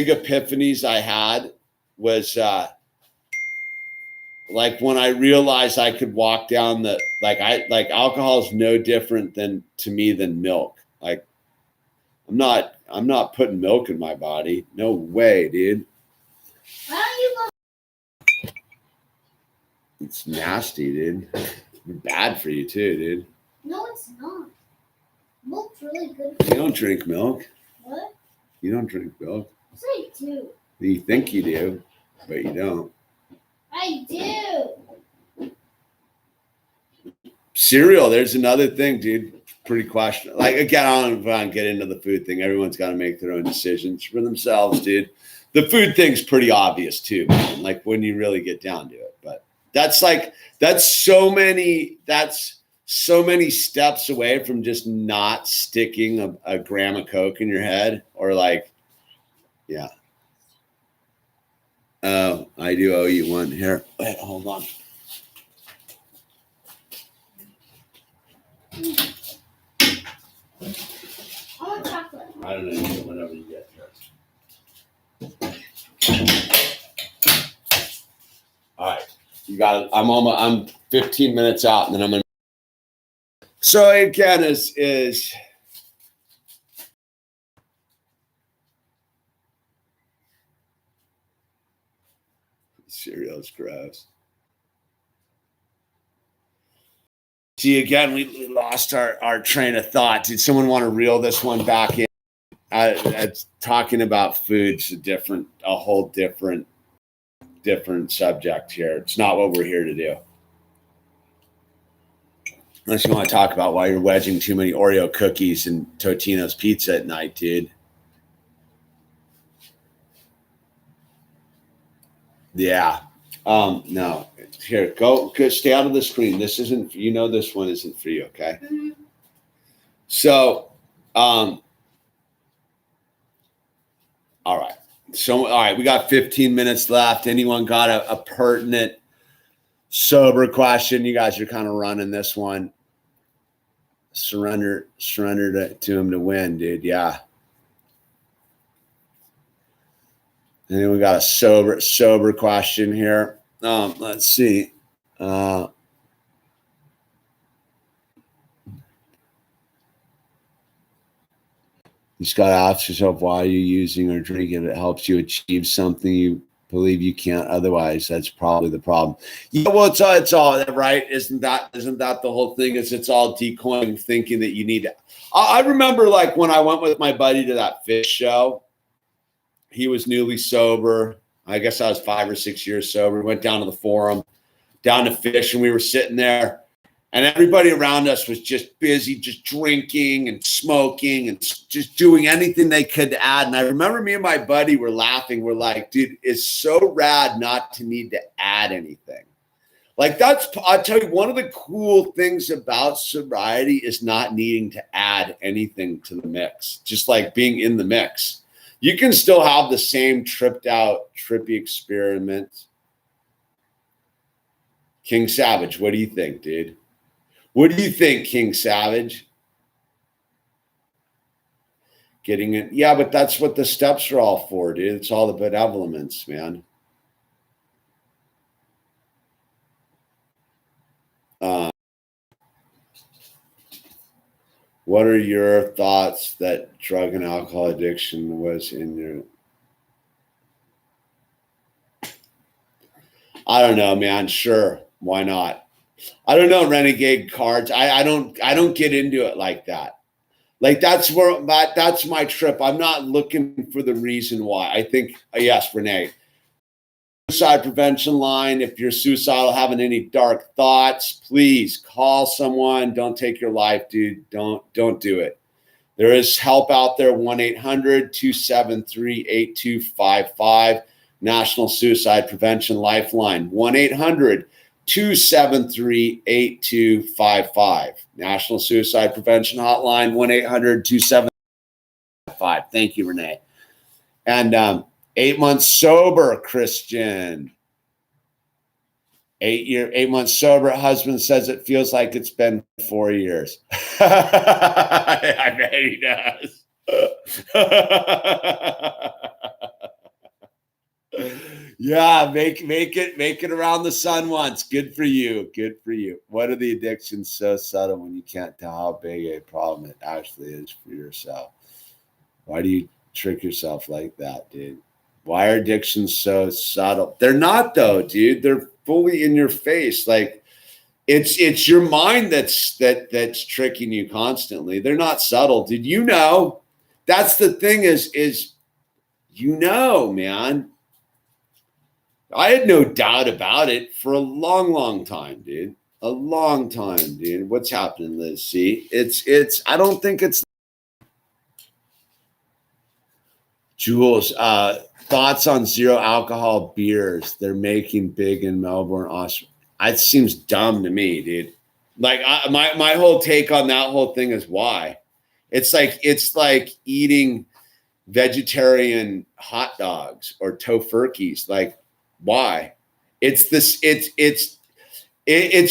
Speaker 1: epiphanies I had was like when I realized I could walk down alcohol is no different to me than milk. Like I'm not putting milk in my body. No way, dude.
Speaker 2: Why don't you go?
Speaker 1: It's nasty, dude. It's bad for you too, dude.
Speaker 2: No, it's not. Milk's really good.
Speaker 1: You don't drink milk.
Speaker 2: What?
Speaker 1: You don't drink milk.
Speaker 2: Yes, I do.
Speaker 1: You think you do, but you don't.
Speaker 2: I do.
Speaker 1: Cereal, there's another thing, dude. Pretty questionable. Like, again, I don't want to get into the food thing. Everyone's got to make their own decisions for themselves, dude. The food thing's pretty obvious too, man. Like when you really get down to it. But that's so many steps away from just not sticking a gram of Coke in your head or like, yeah. Oh, I do owe you one here. Wait, hold on.
Speaker 2: I want chocolate.
Speaker 1: I don't know, whenever you get here. All right. You got it. I'm 15 minutes out and then I'm going to. So again, is cereal is gross. See, again, we lost our train of thought. Did someone want to reel this one back in? It's talking about food's a whole different subject here. It's not what we're here to do. Unless you want to talk about why you're wedging too many Oreo cookies and Totino's pizza at night, dude. Yeah. No. Here, go stay out of the screen. This isn't, this one isn't for you, okay? Mm-hmm. So, All right. So, all right, we got 15 minutes left. Anyone got a pertinent sober question? You guys are kind of running this one. Surrender to him to win, dude. Yeah. And then we got a sober question here. Let's see. You just got to ask yourself, why are you using or drinking? It helps you achieve something you believe you can't otherwise. That's probably the problem. Yeah, well, it's all right. Isn't that the whole thing? It's all decoying, thinking that you need to. I remember like when I went with my buddy to that fish show. He was newly sober. I guess I was 5 or 6 years sober. We went down to the Forum, down to fish, and we were sitting there. And everybody around us was just busy, just drinking and smoking and just doing anything they could to add. And I remember me and my buddy were laughing. We're like, dude, it's so rad not to need to add anything. Like I'll tell you, one of the cool things about sobriety is not needing to add anything to the mix, just like being in the mix. You can still have the same trippy experiment. King Savage, what do you think, dude? What do you think, King Savage? Getting it. Yeah, but that's what the steps are all for, dude. It's all the benevolence, man. What are your thoughts that drug and alcohol addiction was in your... I don't know, man. Sure. Why not? I don't know, renegade cards. I don't get into it like that. Like that's my trip. I'm not looking for the reason why. I think yes, Renee. Suicide prevention line. If you're suicidal, having any dark thoughts, please call someone. Don't take your life, dude. Don't do it. There is help out there. 1-800-273-8255. National Suicide Prevention Lifeline. 1-800-273-8255. National Suicide Prevention Hotline, 1-800-273-8255. Thank you, Renee. And 8 months sober, Christian. 8 months sober. Husband says it feels like it's been 4 years. I bet he does. Yeah, make it around the sun once. Good for you. Good for you. What are the addictions so subtle when you can't tell how big a problem it actually is for yourself? Why do you trick yourself like that, dude? Why are addictions so subtle? They're not though, dude. They're fully in your face. Like it's your mind that's tricking you constantly. They're not subtle. Did you know? That's the thing is man. I had no doubt about it for a long time, dude. A long time, dude. What's happening, Liz? See, it's. I don't think it's. Jules, thoughts on zero alcohol beers they're making big in Melbourne, Australia. It seems dumb to me, dude. Like my whole take on that whole thing is why. It's like eating vegetarian hot dogs or tofurkeys. Like, why? It's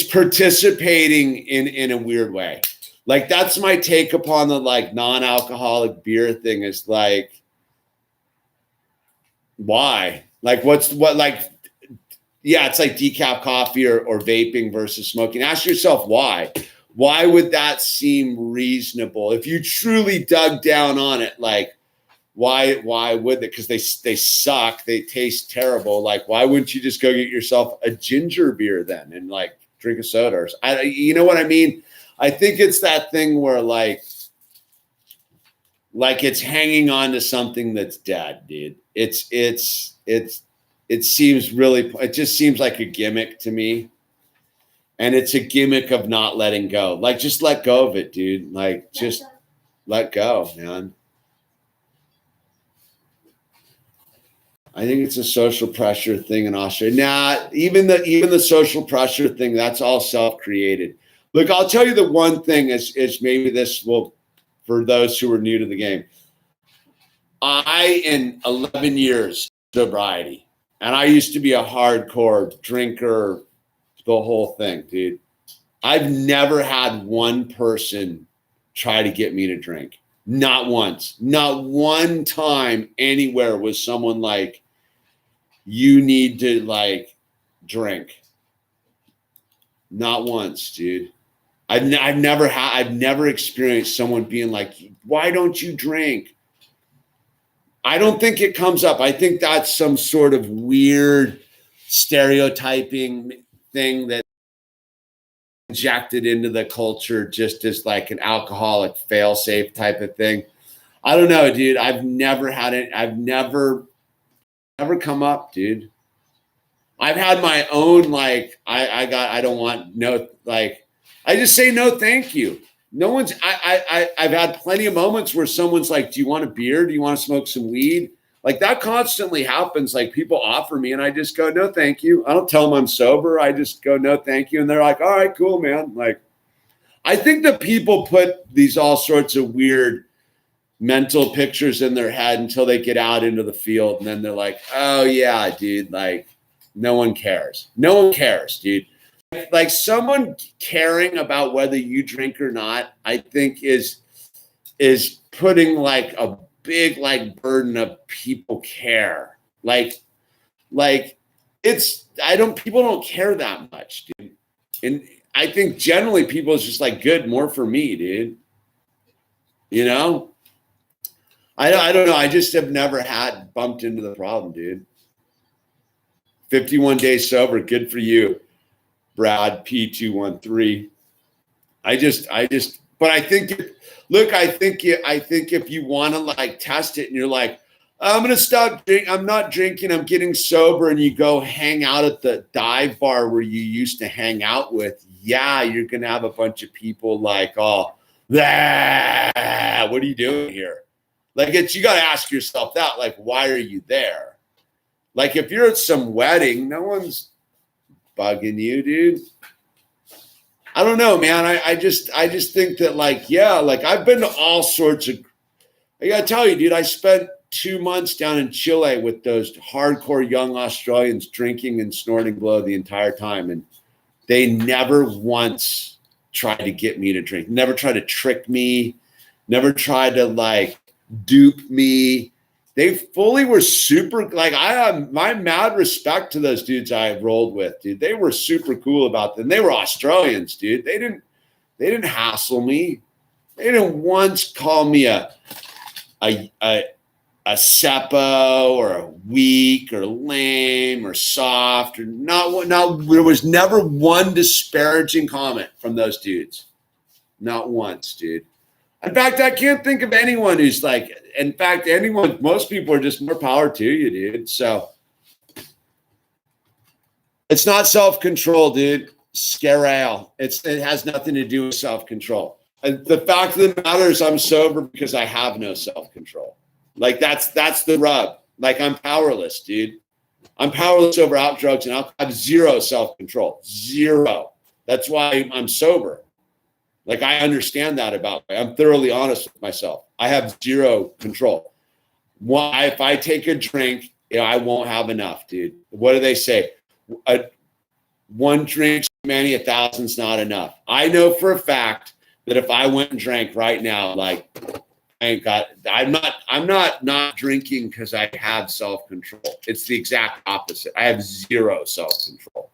Speaker 1: participating in a weird way. Like that's my take upon the like non-alcoholic beer thing is like, why? Like it's like decaf coffee or vaping versus smoking. Ask yourself why. Why would that seem reasonable? If you truly dug down on it, like why would they? Because they suck. They taste terrible. Like, why wouldn't you just go get yourself a ginger beer then and like drink a soda? Or, you know what I mean? I think it's that thing where like it's hanging on to something that's dead, dude. It seems really. It just seems like a gimmick to me, and it's a gimmick of not letting go. Like, just let go of it, dude. Like, just let go, man. I think it's a social pressure thing in Australia. Nah, even the social pressure thing, that's all self-created. Look, I'll tell you the one thing is maybe this will, for those who are new to the game. in 11 years sobriety, and I used to be a hardcore drinker, the whole thing, dude. I've never had one person try to get me to drink. Not once. Not one time anywhere was someone like, you need to like drink. Not once, dude. I've never experienced someone being like, why don't you drink? I don't think it comes up. I think that's some sort of weird stereotyping thing that injected into the culture just as like an alcoholic fail-safe type of thing. I don't know, dude. I've never had it. I've never come up, dude. I've had my own, like, I don't want no, like, I just say no, thank you. No one's, I've had plenty of moments where someone's like, do you want a beer? Do you want to smoke some weed? Like that constantly happens. Like people offer me and I just go, no, thank you. I don't tell them I'm sober. I just go, no, thank you. And they're like, all right, cool, man. Like, I think that people put these all sorts of weird mental pictures in their head until they get out into the field. And then they're like, oh yeah, dude, like no one cares. No one cares, dude. Like someone caring about whether you drink or not, I think is putting like a big like burden of people care. Like it's, people don't care that much, dude. And I think generally people is just like, good, more for me, dude. You know? I don't know. I just have never had bumped into the problem, dude. 51 days sober. Good for you, Brad P213. But I think, look, I think if you want to like test it and you're like, I'm going to stop drinking. I'm not drinking. I'm getting sober. And you go hang out at the dive bar where you used to hang out with. Yeah, you're going to have a bunch of people like, oh, what are you doing here? Like you got to ask yourself that, like, why are you there? Like if you're at some wedding, no one's bugging you, dude. I don't know, man. I just think that like, yeah, like I've been to all sorts of, I gotta tell you, dude, I spent 2 months down in Chile with those hardcore young Australians drinking and snorting blow the entire time. And they never once tried to get me to drink, never tried to trick me, never tried to like dupe me. They fully were super, like I have my mad respect to those dudes I rolled with, dude. They were super cool about them. They were Australians, dude. They didn't hassle me. They didn't once call me a seppo or a weak or lame or soft or not. There was never one disparaging comment from those dudes. Not once, dude. In fact, I can't think of anyone who's like, in fact, most people are just more power to you, dude. So it's not self-control, dude. Scarale. It has nothing to do with self-control. And the fact of the matter is I'm sober because I have no self-control. Like that's the rub. Like I'm powerless, dude. I'm powerless over out drugs and alcohol. I have zero self-control. Zero. That's why I'm sober. Like I understand that about me. I'm thoroughly honest with myself. I have zero control. Why? If I take a drink, I won't have enough, dude. What do they say? One drink's too many, 1,000's not enough. I know for a fact that if I went and drank right now, like I'm not drinking because I have self-control. It's the exact opposite. I have zero self-control.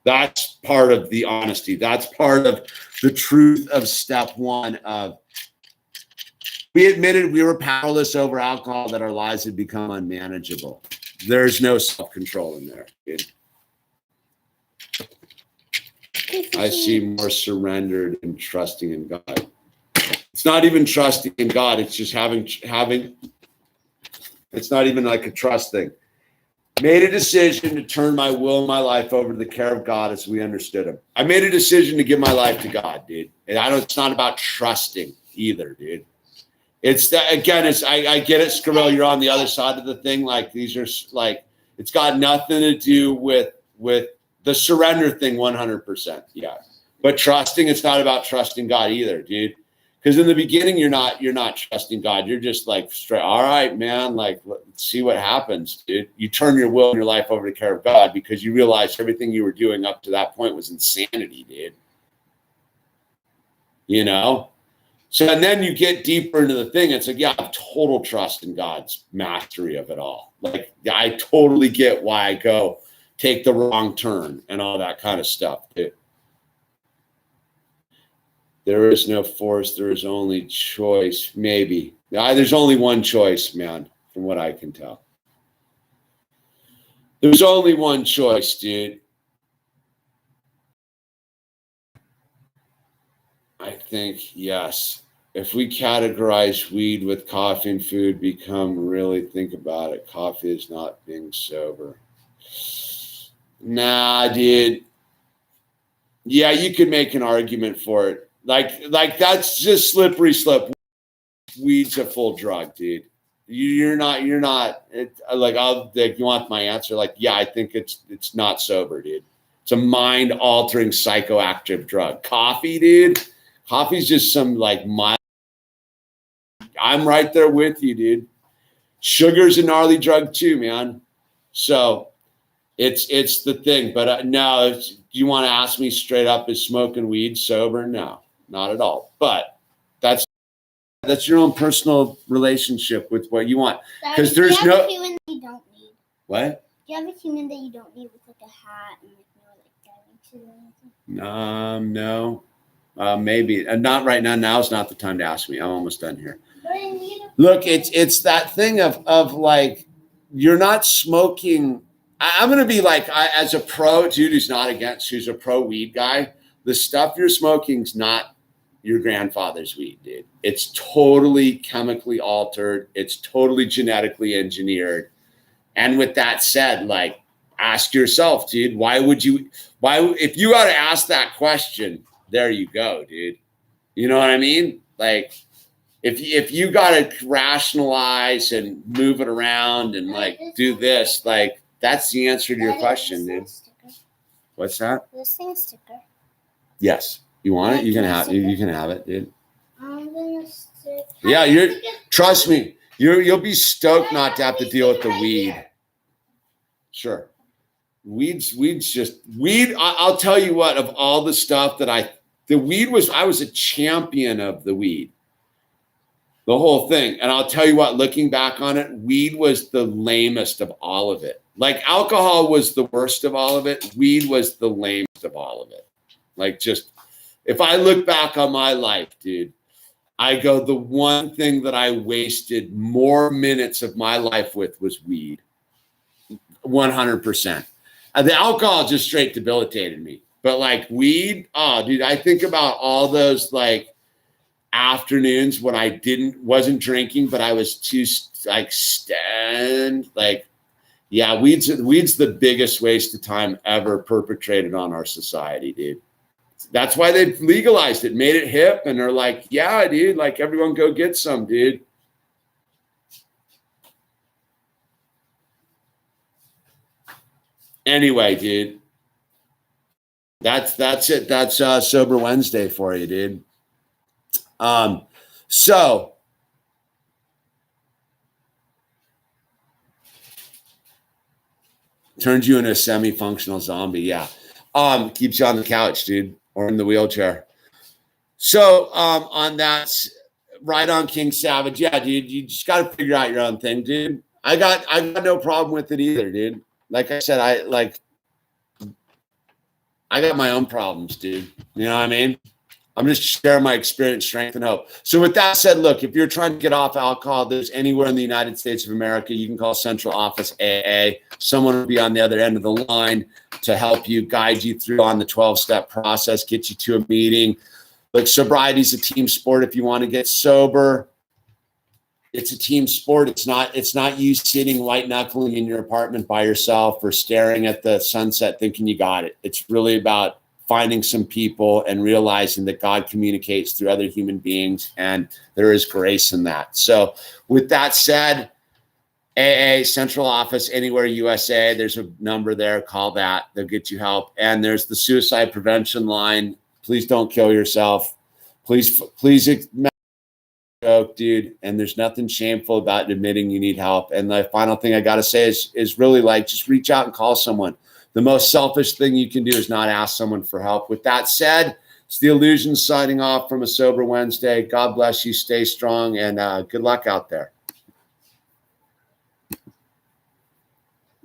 Speaker 1: That's part of the honesty. That's part of the truth of step one of we admitted we were powerless over alcohol, that our lives had become unmanageable. There's no self-control in there, dude. I see more surrendered and trusting in God. It's not even trusting in God. It's just having, it's not even like a trust thing. Made a decision to turn my will and my life over to the care of God as we understood him. I made a decision to give my life to God, dude. And it's not about trusting either, dude. It's that, again, I get it, Scarell, you're on the other side of the thing. Like these are like, it's got nothing to do with the surrender thing 100%. Yeah. But trusting, it's not about trusting God either, dude. Because in the beginning, you're not trusting God. You're just like, straight, all right, man, like, let's see what happens, dude. You turn your will and your life over to the care of God because you realize everything you were doing up to that point was insanity, dude. You know? So, and then you get deeper into the thing. It's like, yeah, I have total trust in God's mastery of it all. Like, I totally get why I go take the wrong turn and all that kind of stuff, dude. There is no force. There is only choice. Maybe. There's only one choice, man, from what I can tell. There's only one choice, dude. I think, yes. If we categorize weed with coffee and food, think about it. Coffee is not being sober. Nah, dude. Yeah, you could make an argument for it. Like that's just slippery slope. Weed's a full drug, dude. You're not. You want my answer? Like, yeah, I think it's not sober, dude. It's a mind-altering psychoactive drug. Coffee, dude. Coffee's just some like mild. I'm right there with you, dude. Sugar's a gnarly drug too, man. So it's the thing. But no, if you want to ask me straight up, is smoking weed sober? No. Not at all. But that's your own personal relationship with what you want. Because there's no
Speaker 2: a human that you don't need.
Speaker 1: What?
Speaker 2: Do you have a human that you don't need with like a hat and like no like diving suit or anything?
Speaker 1: No. Maybe. Not right now. Now's not the time to ask me. I'm almost done here. Look, it's that thing of like you're not smoking. I'm gonna be like as a pro dude who's a pro weed guy. The stuff you're smoking's not your grandfather's weed, dude. It's totally chemically altered. It's totally genetically engineered. And with that said, like, ask yourself, dude, if you got to ask that question, there you go, dude. You know what I mean? Like, if you got to rationalize and move it around and like do this, like, that's the answer to your question, dude. What's that?
Speaker 2: This thing is sticker.
Speaker 1: Yes. You want it? You can have it, dude.
Speaker 2: I'm gonna stick.
Speaker 1: Yeah, trust me, you'll be stoked not to have to deal with the weed. Sure. Weed's just weed. I'll tell you what, of all the stuff that I was a champion of the weed. The whole thing. And I'll tell you what, looking back on it, weed was the lamest of all of it. Like alcohol was the worst of all of it. Weed was the lamest of all of it. Like just, if I look back on my life, dude, I go, the one thing that I wasted more minutes of my life with was weed. 100%. The alcohol just straight debilitated me. But like weed, oh, dude, I think about all those like afternoons when I wasn't drinking, but I was too like stoned. Like, yeah, weed's the biggest waste of time ever perpetrated on our society, dude. That's why they've legalized it, made it hip, and they're like, yeah, dude, like everyone go get some, dude. Anyway, dude, that's it. That's Sober Wednesday for you, dude. So turns you into a semi-functional zombie. Yeah. Keeps you on the couch, dude, or in the wheelchair. So, on that, right on King Savage. Yeah, dude, you just got to figure out your own thing, dude. I got no problem with it either, dude. Like I said, I got my own problems, dude. You know what I mean? I'm just sharing my experience, strength, and hope. So with that said, look, if you're trying to get off alcohol, there's anywhere in the United States of America, you can call Central Office AA. Someone will be on the other end of the line to help you, guide you through on the 12-step process, get you to a meeting. Look, sobriety is a team sport. If you want to get sober, it's a team sport. It's not you sitting white knuckling in your apartment by yourself or staring at the sunset thinking you got it. It's really about finding some people and realizing that God communicates through other human beings, and there is grace in that. So with that said, AA, Central Office, anywhere USA, there's a number there. Call that. They'll get you help. And there's the suicide prevention line. Please don't kill yourself. Please dude. And there's nothing shameful about admitting you need help. And the final thing I got to say is really like, just reach out and call someone. The most selfish thing you can do is not ask someone for help. With that said, it's the Illusion signing off from a Sober Wednesday. God bless you. Stay strong and good luck out there.